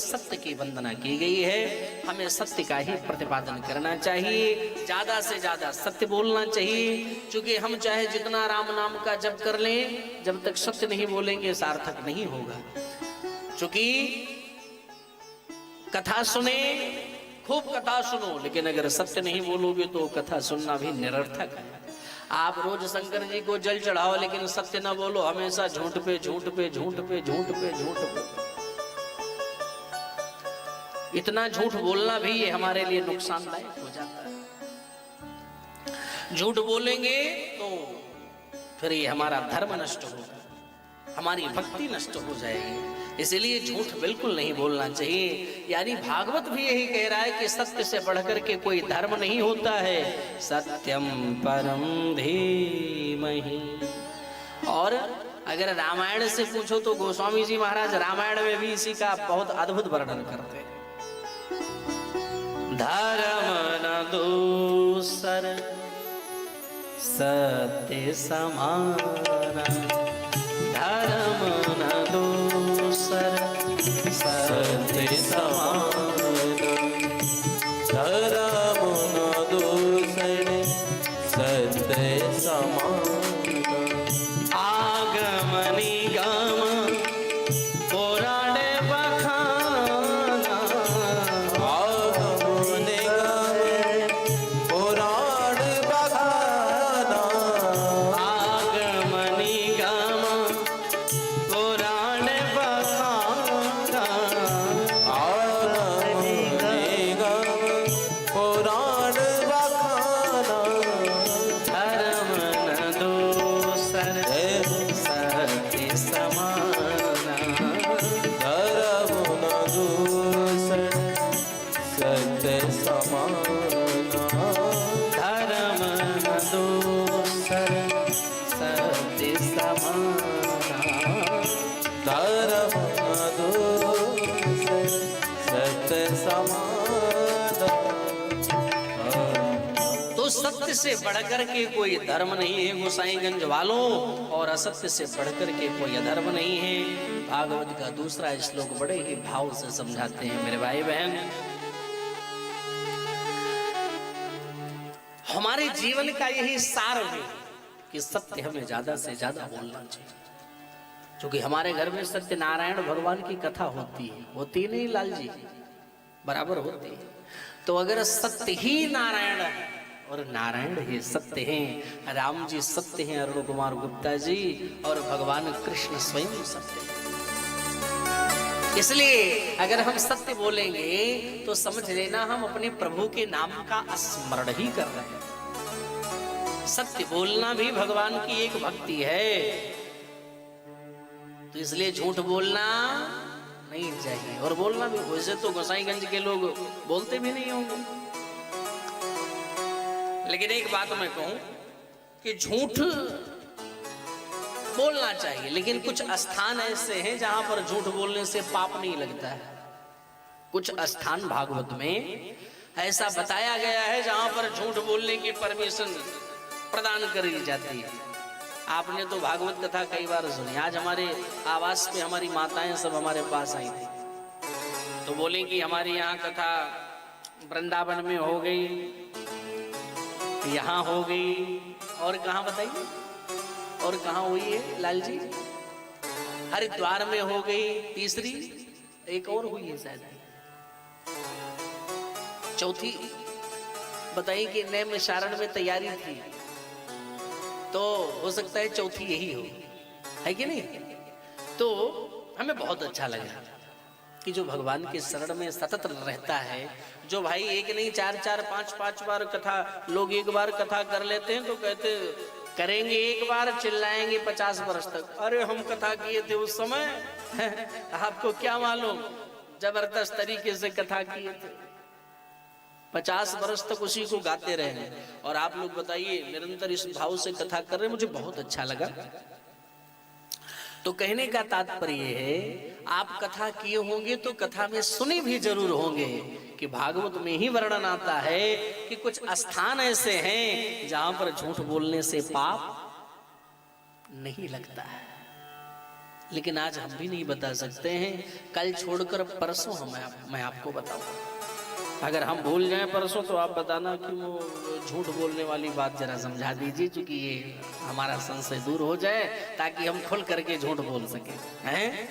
सत्य की वंदना की गई है। हमें सत्य का ही प्रतिपादन करना चाहिए, ज्यादा से ज्यादा सत्य बोलना चाहिए। क्योंकि हम चाहे जितना राम नाम का जप कर लें, जब तक सत्य नहीं बोलेंगे सार्थक नहीं होगा। क्योंकि कथा सुने, खूब कथा सुनो, लेकिन अगर सत्य नहीं बोलोगे तो कथा सुनना भी निरर्थक है। आप रोज शंकर जी को जल चढ़ाओ लेकिन सत्य ना बोलो, हमेशा झूठ पे झूठ पे झूठ पे झूठ पे झूठ पे, इतना झूठ बोलना भी ये हमारे लिए नुकसानदायक हो जाता है। झूठ बोलेंगे तो फिर ये हमारा धर्म नष्ट होगा, हमारी भक्ति नष्ट हो जाएगी। इसलिए झूठ बिल्कुल नहीं बोलना चाहिए। यानी भागवत भी यही कह रहा है कि सत्य से बढ़कर के कोई धर्म नहीं होता है। सत्यम परम धीमहि। और अगर रामायण से पूछो तो गोस्वामी जी महाराज रामायण में भी इसी का बहुत अद्भुत वर्णन करते हैं। धर्म न दूसर सत्य समाना, धर्म न दूसर सत्य समाना, धर्म न दूसर सत्य समाना। आगम निगम पुराण बखाना, आगम निगम पुराण बखाना, आगम निगम पुराण बखाना, आगम निगम पुराण बखाना। धर्म न दूसर सत्य समाना, धर्म न दूसर सत्य समाना, धर्म न दूसर सत्य समाना। धर्म न दूसर सत्य समाना। तो सत्य से बढ़कर के कोई धर्म नहीं है गोसाईगंज वालों, और असत्य से बढ़कर के कोई अधर्म नहीं है। भागवत का दूसरा श्लोक बड़े ही भाव से समझाते हैं मेरे भाई बहन। हमारे जीवन का यही सार है कि सत्य हमें ज्यादा से ज्यादा बोलना चाहिए। क्योंकि हमारे घर में सत्यनारायण भगवान की कथा होती है, होती नहीं लाल जी, बराबर होती है। तो अगर सत्य ही नारायण है और नारायण ही सत्य हैं, राम जी सत्य हैं, अरुण कुमार गुप्ता जी, और भगवान कृष्ण स्वयं सत्य हैं। इसलिए अगर हम सत्य बोलेंगे तो समझ लेना हम अपने प्रभु के नाम का स्मरण ही कर रहे हैं। सत्य बोलना भी भगवान की एक भक्ति है। तो इसलिए झूठ बोलना नहीं चाहिए, और बोलना भी, वैसे तो गोसाईगंज के लोग बोलते भी नहीं होंगे। लेकिन एक बात मैं कहूं कि झूठ बोलना चाहिए, लेकिन कुछ स्थान ऐसे हैं जहां पर झूठ बोलने से पाप नहीं लगता है। कुछ स्थान भागवत में ऐसा बताया गया है जहां पर झूठ बोलने की परमिशन प्रदान करी जाती है। आपने तो भागवत कथा कई बार सुनी। आज हमारे आवास पे हमारी माताएं सब हमारे पास आई थी, तो बोले कि हमारी यहाँ कथा वृंदावन में हो गई, यहाँ हो गई, और कहाँ बताइए, और कहाँ हुई है लाल जी? हरिद्वार में हो गई, तीसरी एक और हुई है शायद, चौथी बताइए कि नैमिषारण्य में तैयारी थी, तो हो सकता है चौथी यही हो, है कि नहीं? तो हमें बहुत अच्छा लगा कि जो भगवान के शरण में सतत रहता है, जो भाई एक नहीं चार चार पांच पांच बार कथा, लोग एक बार कथा कर लेते हैं तो कहते करेंगे एक बार, चिल्लाएंगे 50 वर्ष तक। अरे हम कथा किए थे उस समय आपको क्या मालूम, जबरदस्त तरीके से कथा किए थे, 50 वर्ष तक उसी को गाते रहे। और आप लोग बताइए निरंतर इस भाव से कथा कर रहे, मुझे बहुत अच्छा लगा। तो कहने का तात्पर्य है, आप कथा किए होंगे तो कथा में सुने भी जरूर होंगे कि भागवत में ही वर्णन आता है कि कुछ स्थान ऐसे हैं जहां पर झूठ बोलने से पाप नहीं लगता है। लेकिन आज हम भी नहीं बता सकते हैं। कल छोड़कर परसों मैं आपको बताऊंगा। अगर हम भूल जाएं परसों तो आप बताना कि वो झूठ बोलने वाली बात जरा समझा दीजिए, क्योंकि ये हमारा संशय दूर हो जाए, ताकि हम खुल करके झूठ बोल सके हैं।